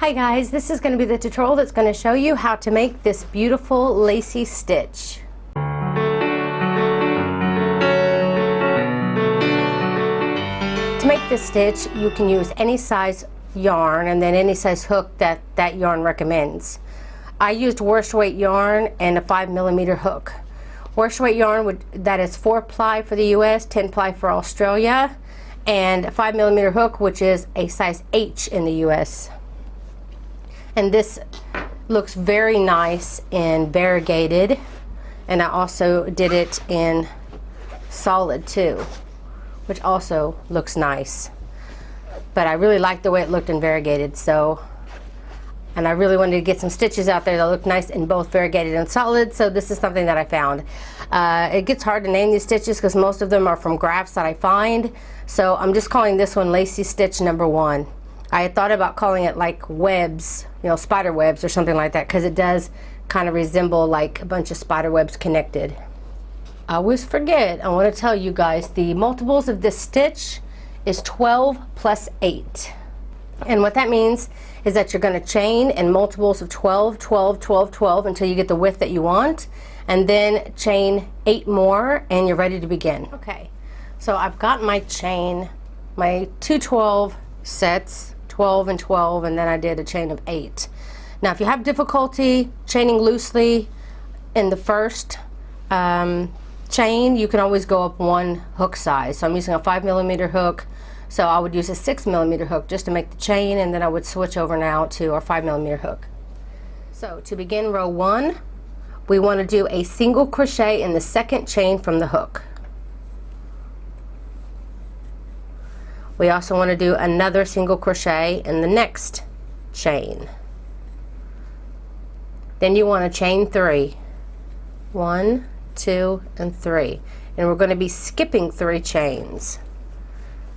Hi guys, this is going to be the tutorial that's going to show you how to make this beautiful lacy stitch. To make this stitch, you can use any size yarn and then any size hook that yarn recommends. I used wash weight yarn and a 5mm hook. Wash weight yarn that is 4 ply for the US, 10 ply for Australia, and a 5mm hook which is a size H in the US. And this looks very nice in variegated, and I also did it in solid too, which also looks nice. But I really liked the way it looked in variegated, and I really wanted to get some stitches out there that look nice in both variegated and solid, so this is something that I found. It gets hard to name these stitches because most of them are from graphs that I find, so I'm just calling this one Lacy Stitch number 1. I had thought about calling it like webs, spider webs or something like that, because it does kind of resemble like a bunch of spider webs connected. I always forget, I want to tell you guys, the multiples of this stitch is 12 plus 8. And what that means is that you're going to chain in multiples of 12, 12, 12, 12 until you get the width that you want, and then chain 8 more and you're ready to begin. Okay, so I've got my chain, my 2 12 sets, 12 and 12, and then I did a chain of 8. Now if you have difficulty chaining loosely in the first chain, you can always go up 1 hook size. So I'm using a 5mm hook, so I would use a 6mm hook just to make the chain, and then I would switch over now to our 5mm hook. So to begin row 1, we want to do a single crochet in the second chain from the hook. We also want to do another single crochet in the next chain. Then you want to chain 3. 1, 2, and 3. And we're going to be skipping 3 chains.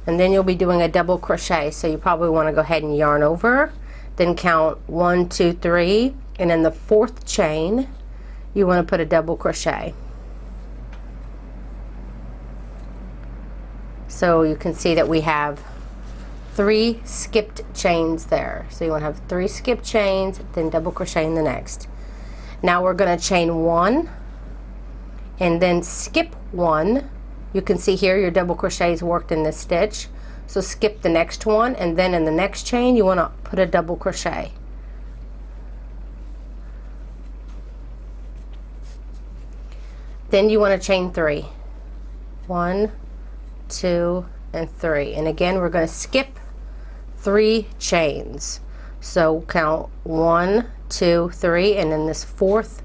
And then you'll be doing a double crochet, so you probably want to go ahead and yarn over. Then count 1, 2, 3, and in the 4th chain you want to put a double crochet. So you can see that we have 3 skipped chains there. So you want to have 3 skipped chains, then double crochet in the next. Now we're going to chain 1 and then skip 1. You can see here your double crochets worked in this stitch. So skip the next one, and then in the next chain you want to put a double crochet. Then you want to chain 3. 1, 2, and 3. And again we're going to skip 3 chains. So count 1, 2, 3, and in this 4th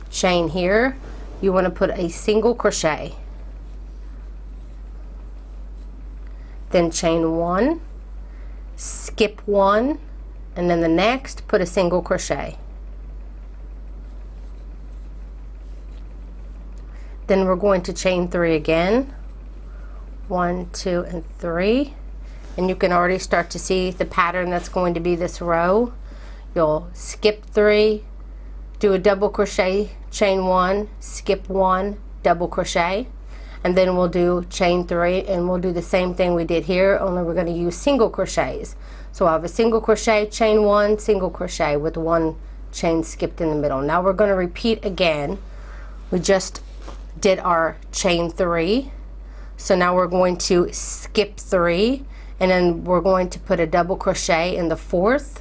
chain here you want to put a single crochet. Then chain 1, skip 1, and then the next put a single crochet. Then we're going to chain 3 again. 1, 2, and 3, and you can already start to see the pattern that's going to be this row. You'll skip 3, do a double crochet, chain 1, skip 1, double crochet, and then we'll do chain 3, and we'll do the same thing we did here, only we're going to use single crochets. So I have a single crochet, chain 1, single crochet with 1 chain skipped in the middle. Now we're going to repeat again. We just did our chain 3. So now we're going to skip 3, and then we're going to put a double crochet in the 4th,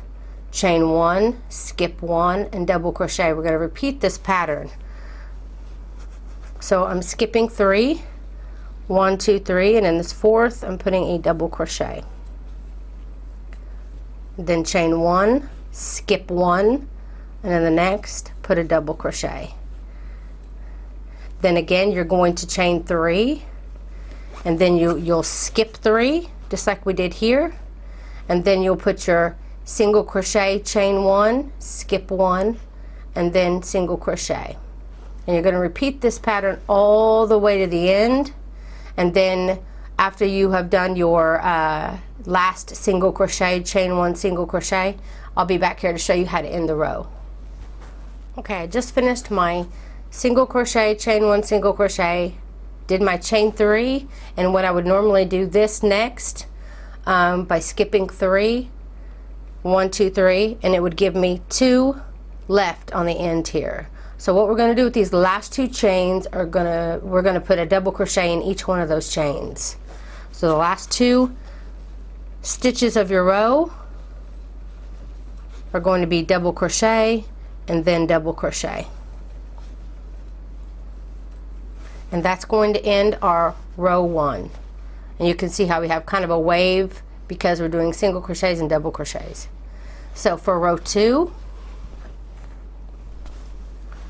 chain 1, skip 1, and double crochet. We're going to repeat this pattern. So I'm skipping 3, 1, 2, 3, and in this 4th I'm putting a double crochet. Then chain 1, skip 1, and in the next put a double crochet. Then again you're going to chain 3, and then you'll skip 3 just like we did here, and then you'll put your single crochet, chain 1, skip 1, and then single crochet. And you're going to repeat this pattern all the way to the end, and then after you have done your last single crochet, chain 1, single crochet, I'll be back here to show you how to end the row. Okay, I just finished my single crochet, chain 1, single crochet, did my chain 3, and what I would normally do this next by skipping 3, 1, 2, 3, and it would give me 2 left on the end here. So what we're going to do with these last 2 chains are we're going to put a double crochet in each one of those chains. So the last 2 stitches of your row are going to be double crochet and then double crochet. And that's going to end our row 1. And you can see how we have kind of a wave because we're doing single crochets and double crochets. So for row 2,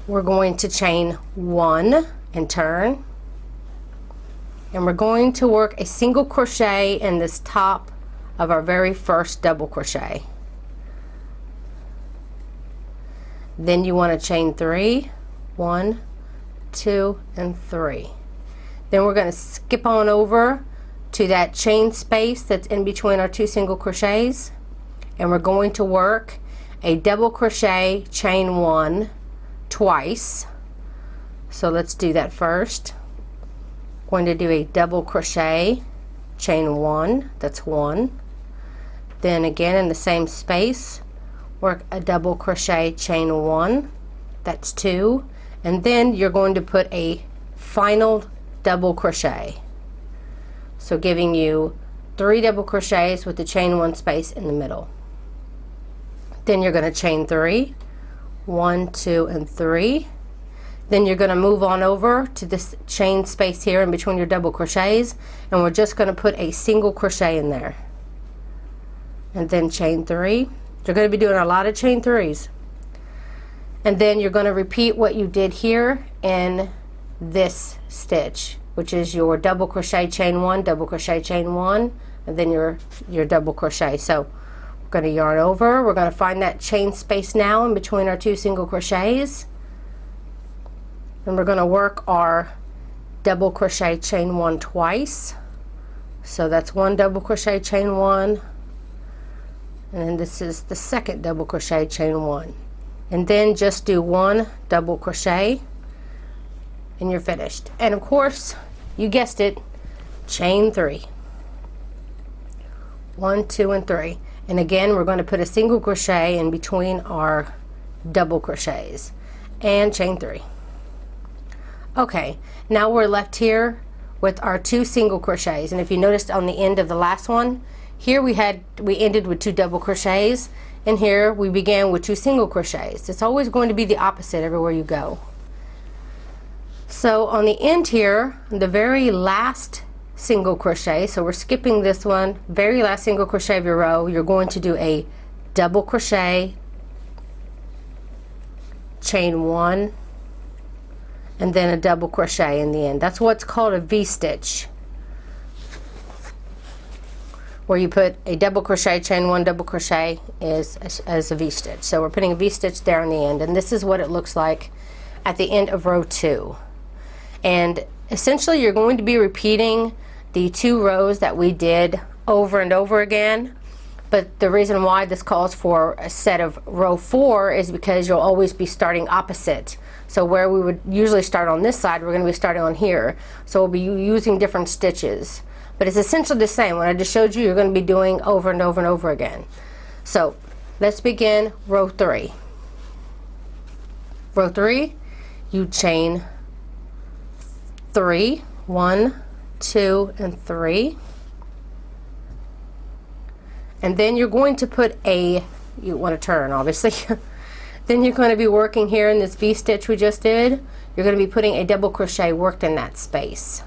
we're going to chain 1 and turn, and we're going to work a single crochet in this top of our very first double crochet. Then you want to chain 3, 1, 2, and 3. Then we're going to skip on over to that chain space that's in between our 2 single crochets, and we're going to work a double crochet, chain 1 twice. So let's do that first. Going to do a double crochet, chain 1, that's 1. Then again in the same space, work a double crochet, chain 1, that's 2. And then you're going to put a final double crochet. So giving you 3 double crochets with the chain 1 space in the middle. Then you're going to chain 3, 1, 2, and 3. Then you're going to move on over to this chain space here in between your double crochets, and we're just going to put a single crochet in there. And then chain 3. You're going to be doing a lot of chain 3s. And then you're going to repeat what you did here in this stitch, which is your double crochet, chain 1, double crochet, chain 1, and then your double crochet. So we're going to yarn over. We're going to find that chain space now in between our 2 single crochets, and we're going to work our double crochet, chain 1 twice. So that's 1 double crochet, chain 1, and then this is the second double crochet, chain 1, and then just do 1 double crochet and you're finished. And of course, you guessed it, chain 3, 1, 2, and 3. And again, we're going to put a single crochet in between our double crochets and chain 3. Okay, now we're left here with our 2 single crochets, and if you noticed on the end of the last one, here we ended with 2 double crochets, and here we began with 2 single crochets. It's always going to be the opposite everywhere you go. So on the end here, the very last single crochet, so we're skipping this one, very last single crochet of your row, you're going to do a double crochet, chain 1, and then a double crochet in the end. That's what's called a V-stitch, where you put a double crochet, chain 1, double crochet as a V-stitch. So we're putting a V-stitch there in the end, and this is what it looks like at the end of row 2. And essentially you're going to be repeating the 2 rows that we did over and over again, but the reason why this calls for a set of row 4 is because you'll always be starting opposite. So where we would usually start on this side, we're going to be starting on here. So we'll be using different stitches, but it's essentially the same. What I just showed you, you're going to be doing over and over and over again. So let's begin row 3. Row 3, you chain 3, 1, 2, and 3, and then you're going to put you want to turn obviously. Then you're going to be working here in this V-stitch we just did. You're going to be putting a double crochet worked in that space.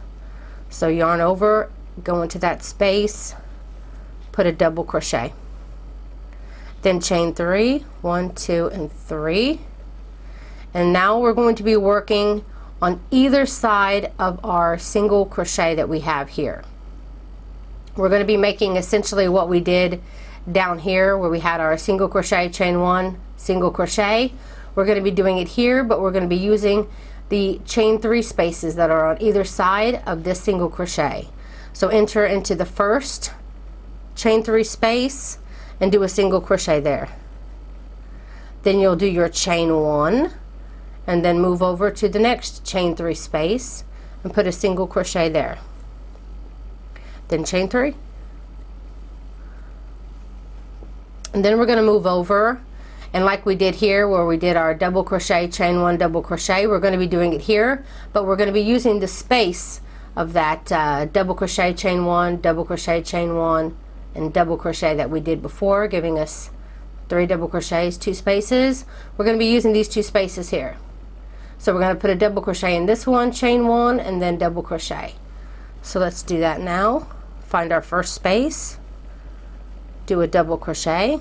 So yarn over, go into that space, put a double crochet, then chain 3, 1, 2, and 3, and now we're going to be working on either side of our single crochet that we have here. We're going to be making essentially what we did down here where we had our single crochet, chain 1, single crochet. We're going to be doing it here, but we're going to be using the chain 3 spaces that are on either side of this single crochet. So enter into the first chain 3 space and do a single crochet there. Then you'll do your chain 1 and then move over to the next chain 3 space and put a single crochet there. Then chain 3, And then we're going to move over, and like we did here where we did our double crochet, chain one, double crochet, we're going to be doing it here, but we're going to be using the space of that double crochet, chain one, double crochet, chain one, and double crochet that we did before, giving us 3 double crochets, 2 spaces. We're going to be using these 2 spaces here. So we're going to put a double crochet in this one, chain one, and then double crochet. So let's do that now. Find our first space, do a double crochet,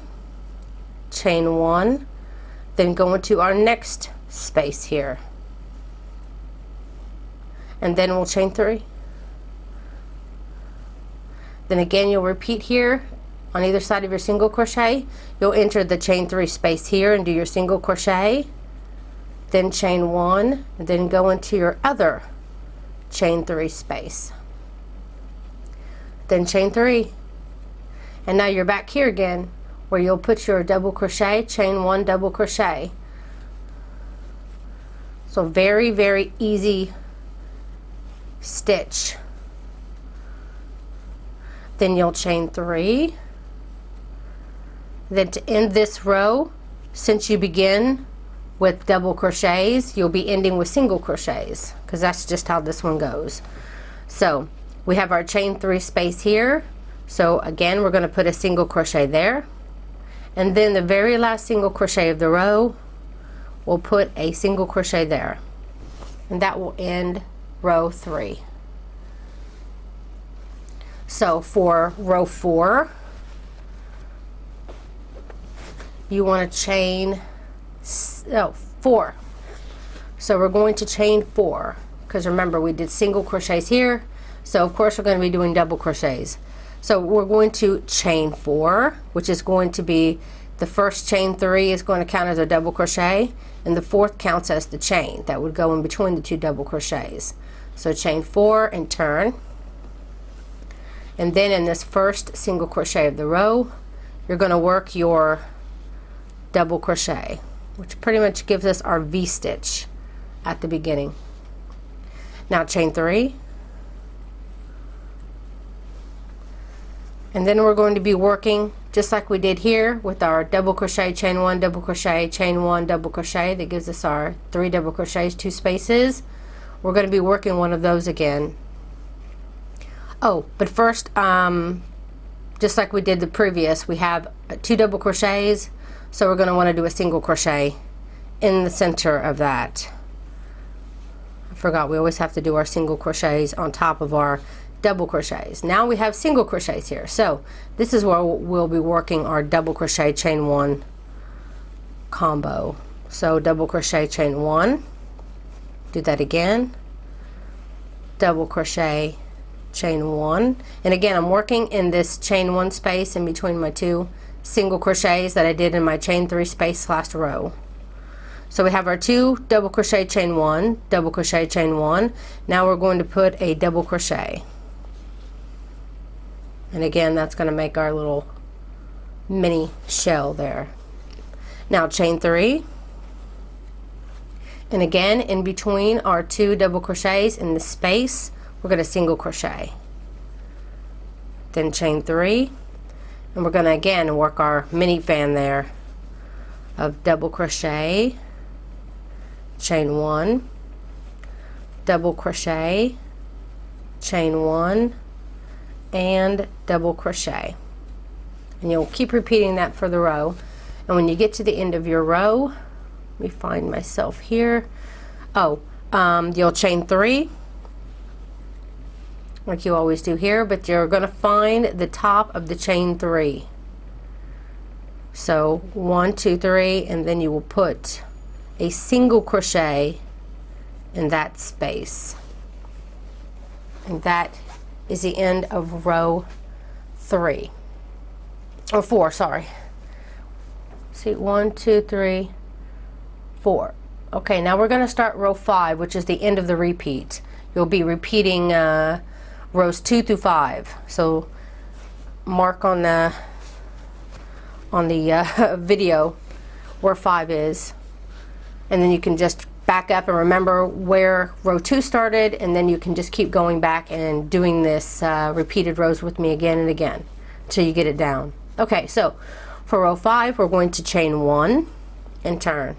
chain one, then go into our next space here, and then we'll chain 3. Then again you'll repeat here on either side of your single crochet. You'll enter the chain 3 space here and do your single crochet, then chain 1, and then go into your other chain 3 space, then chain 3, and now you're back here again where you'll put your double crochet, chain 1, double crochet. So very, very easy stitch. Then you'll chain 3. Then to end this row, since you begin with double crochets, you'll be ending with single crochets, because that's just how this one goes. So we have our chain 3 space here. So again, we're going to put a single crochet there, and then the very last single crochet of the row, we'll put a single crochet there, and that will end row 3. So for row 4, you want to chain 4. So we're going to chain 4, because remember we did single crochets here, so of course we're going to be doing double crochets. So we're going to chain 4, which is going to be the first chain 3 is going to count as a double crochet, and the 4th counts as the chain that would go in between the 2 double crochets. So chain 4 and turn, and then in this first single crochet of the row, you're going to work your double crochet, which pretty much gives us our V-stitch at the beginning. Now chain 3, and then we're going to be working just like we did here with our double crochet, chain 1, double crochet, chain 1, double crochet. That gives us our 3 double crochets, 2 spaces. We're going to be working one of those again. Oh, but first, just like we did the previous, we have 2 double crochets, so we're going to want to do a single crochet in the center of that. I forgot we always have to do our single crochets on top of our double crochets. Now we have single crochets here, so this is where we'll be working our double crochet, chain 1 combo. So double crochet, chain 1, do that again, double crochet, chain 1, and again I'm working in this chain 1 space in between my 2 single crochets that I did in my chain 3 space last row. So we have our 2 double crochet, chain 1, double crochet, chain 1. Now we're going to put a double crochet, and again that's going to make our little mini shell there. Now chain 3, and again in between our 2 double crochets in the space, we're going to single crochet, then chain 3, and we're going to again work our mini fan there of double crochet, chain 1, double crochet, chain 1, and double crochet, and you'll keep repeating that for the row. And when you get to the end of your row, let me find myself here. You'll chain 3 like you always do here, but you're going to find the top of the chain 3. So 1, 2, 3, and then you will put a single crochet in that space, and that is the end of row 3 or 4, sorry. See, 1, 2, 3, 4. Okay, now we're going to start row 5, which is the end of the repeat. You'll be repeating rows 2 through 5. So mark on the video where 5 is, and then you can just back up and remember where row 2 started, and then you can just keep going back and doing this repeated rows with me again and again until you get it down. Okay, so For row 5, we're going to chain 1 and turn.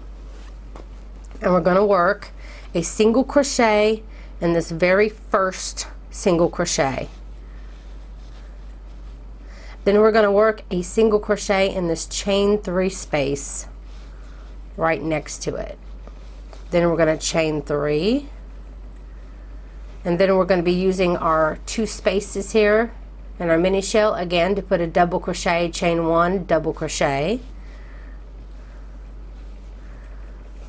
And we're going to work a single crochet in this very first single crochet. Then we're going to work a single crochet in this chain 3 space right next to it. Then we're going to chain 3, and then we're going to be using our 2 spaces here in our mini shell again to put a double crochet, chain 1, double crochet.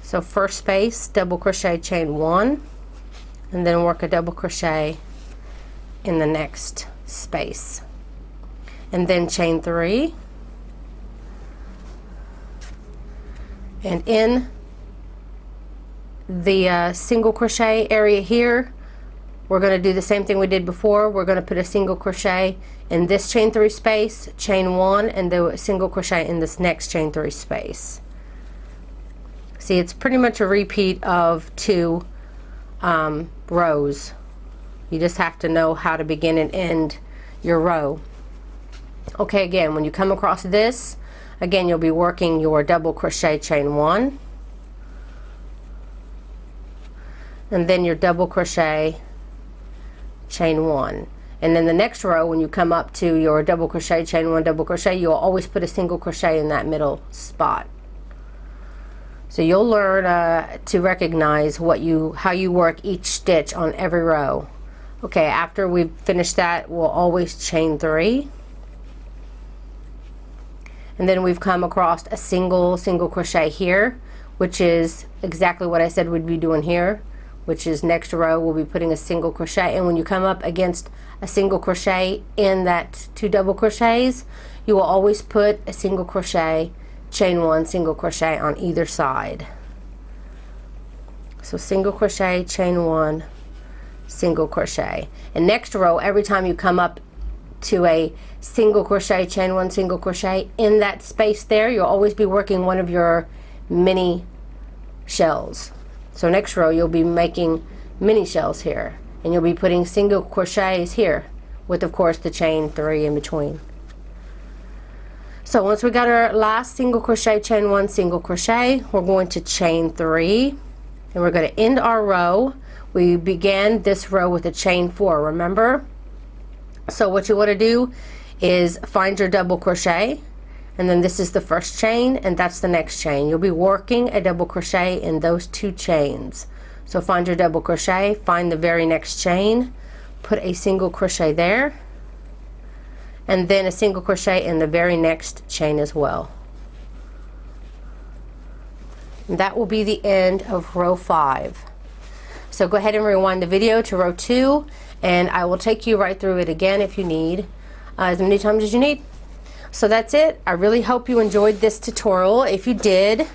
So first space, double crochet, chain 1, and then work a double crochet in the next space, and then chain 3, and in the single crochet area here, we're going to do the same thing we did before. We're going to put a single crochet in this chain 3 space, chain 1, and do a single crochet in this next chain 3 space. See, it's pretty much a repeat of 2 rows. You just have to know how to begin and end your row. Okay, again, when you come across this, again, you'll be working your double crochet, chain 1, and then your double crochet, chain 1. And then the next row, when you come up to your double crochet, chain 1, double crochet, you'll always put a single crochet in that middle spot. So you'll learn to recognize how you work each stitch on every row. Okay, after we've finished that, we'll always chain 3. And then we've come across a single crochet here, which is exactly what I said we'd be doing here, which is next row we'll be putting a single crochet. And when you come up against a single crochet in that 2 double crochets, you will always put a single crochet, chain 1, single crochet on either side. So single crochet, chain 1, single crochet. And next row, every time you come up to a single crochet, chain 1, single crochet in that space there, you'll always be working one of your mini shells. So next row you'll be making mini shells here, and you'll be putting single crochets here with, of course, the chain 3 in between. So once we got our last single crochet, chain 1, single crochet, we're going to chain 3, and we're going to end our row. We began this row with a chain 4, remember? So what you want to do is find your double crochet, and then this is the first chain, and that's the next chain. You'll be working a double crochet in those 2 chains. So find your double crochet, find the very next chain, put a single crochet there, and then a single crochet in the very next chain as well. And that will be the end of row 5. So go ahead and rewind the video to row 2, and I will take you right through it again if you need, as many times as you need. So that's it. I really hope you enjoyed this tutorial. If you did,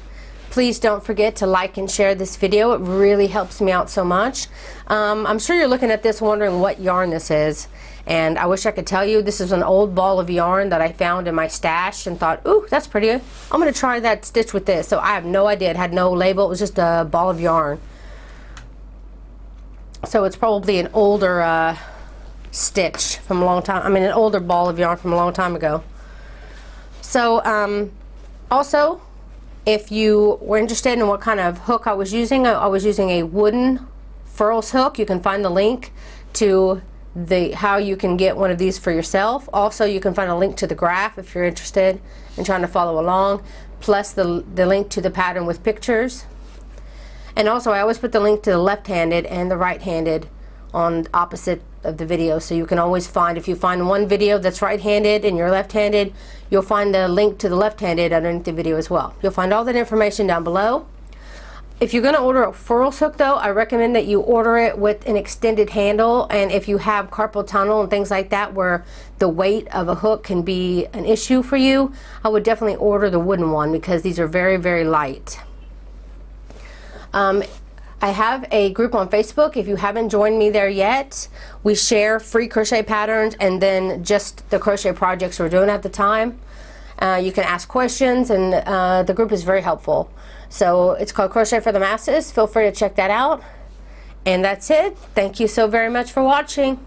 please don't forget to like and share this video. It really helps me out so much. I'm sure you're looking at this wondering what yarn this is, and I wish I could tell you. This is an old ball of yarn that I found in my stash and thought, ooh, that's pretty good. I'm going to try that stitch with this. So I have no idea. It had no label. It was just a ball of yarn. So it's probably an older stitch from a long time. I mean, an older ball of yarn from a long time ago. So also, if you were interested in what kind of hook I was using a wooden furls hook. You can find the link to how you can get one of these for yourself. Also, you can find a link to the graph if you're interested in trying to follow along, plus the link to the pattern with pictures. And also, I always put the link to the left-handed and the right-handed on opposite of the video, so you can always find, if you find one video that's right-handed and you're left-handed, you'll find the link to the left-handed underneath the video as well. You'll find all that information down below. If you're going to order a furls hook though, I recommend that you order it with an extended handle, and if you have carpal tunnel and things like that where the weight of a hook can be an issue for you, I would definitely order the wooden one because these are very, very light. I have a group on Facebook. If you haven't joined me there yet, we share free crochet patterns and then just the crochet projects we're doing at the time. You can ask questions, and the group is very helpful. So it's called Crochet for the Masses. Feel free to check that out. And that's it. Thank you so very much for watching.